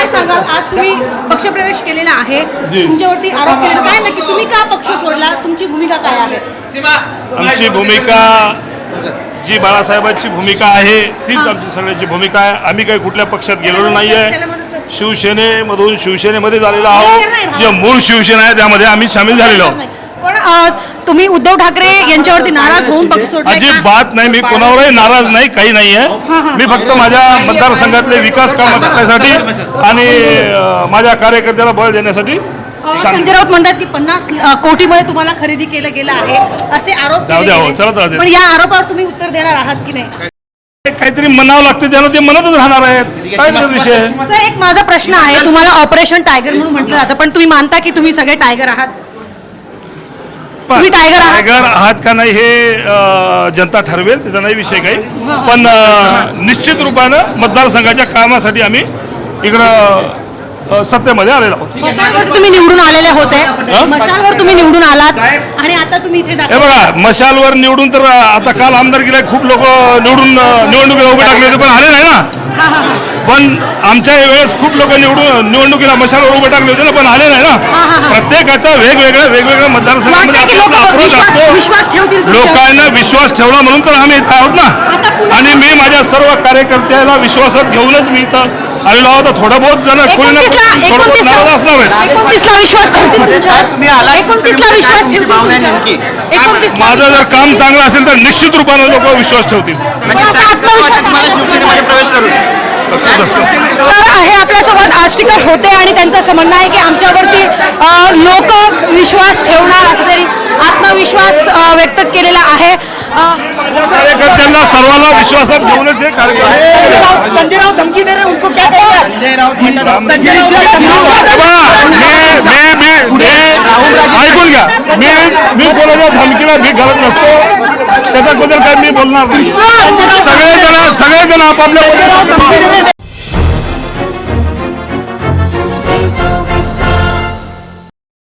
काय सांगाल, आज तुम्ही पक्षप्रवेश केलेला आहे, तुमच्यावरती आरोप केलेला काय नक्की तुम्ही का पक्ष सोडला, तुमची भूमिका काय आहे? आमची भूमिका जी बाळासाहेबांची भूमिका आहे तीच आमची सगळ्यांची भूमिका आहे. आम्ही काही कुठल्या पक्षात गेलेलो नाही आहे. शिवसेनेमधून शिवसेनेमध्ये झालेलो आहोत. जे मूळ शिवसेना आहे त्यामध्ये आम्ही सामील झालेलो आहोत. पण तुम्ही उद्धव ठाकरे यांच्यावरती नाराज होऊन पक्ष सोडला? अजिबात नाही, मी कोणावरही नाराज नाही, काही नाही आहे. मी फक्त माझ्या मतदारसंघातले विकास कामं करण्यासाठी आणि माझ्या कार्यकर्त्याला बळ देण्यासाठी. संजय राऊत म्हणतात की 50 कोटीमध्ये तुम्हाला खरेदी केलं गेलं आहे असे आरोप केले गेले. पण या आरोपावर तुम्ही उत्तर देणार आहात की नाही? काहीतरी म्हणावं लागतं, त्यानं ते म्हणतच राहणार आहेत. काय विषय? सर, एक माझा प्रश्न आहे, तुम्हाला ऑपरेशन टायगर म्हणून म्हटलं जातं, पण तुम्ही मानता की तुम्ही सगळे टायगर आहात? तुम्ही टायगर आहात का नाही हे जनता ठरवेल, त्याचा नाही विषय काही. पण निश्चित रूपानं मतदारसंघाच्या कामासाठी आम्ही इकडं सत्तेमध्ये आलेलो आहोत. मशालवर तुम्ही निवडून आलेले होते, मशालवर तुम्ही निवडून आलात आणि आता तुम्ही इथे हे बघा, मशालवर निवडून तर आता काल आमदारकीला खूप लोक निवडणुकीला उभे टाकले होते पण आले नाही ना. पण आमच्या वेळेस खूप लोक निवडणुकीला मशालवर उभे टाकले होते ना, पण आले नाही ना. प्रत्येकाचा वेगवेगळ्या मतदारसंघामध्ये अप्रोच असतो. लोकांना विश्वास ठेवला म्हणून तर आम्ही इथं आहोत ना. आणि मी माझ्या सर्व कार्यकर्त्याला विश्वासात घेऊनच मी इथं आलेलो आहोत. थोडं बहुत जण कोणी ना कोणी नाराज असणार. माझं जर काम चांगलं असेल तर निश्चित रूपाने लोक विश्वास ठेवतील. हे आपल्यासोबत आष्टीकर होते आणि त्यांचं असं म्हणणं आहे की आमच्यावरती लोक विश्वास ठेवणार असं तरी आत्मविश्वास व्यक्त केलेला आहे. कार्यकर्त्यांना सर्वांना विश्वासात घेऊनच हे कार्यक्रम. संजय राउत धमकी दे रहे उनको क्या कहेंगे? संजय राउत ऐकून घ्या, मी कोणाच्या धमकीला भीक घालत नसतो, त्याच्याबद्दल काय मी बोलणार नाही. सगळेजण आपापल्या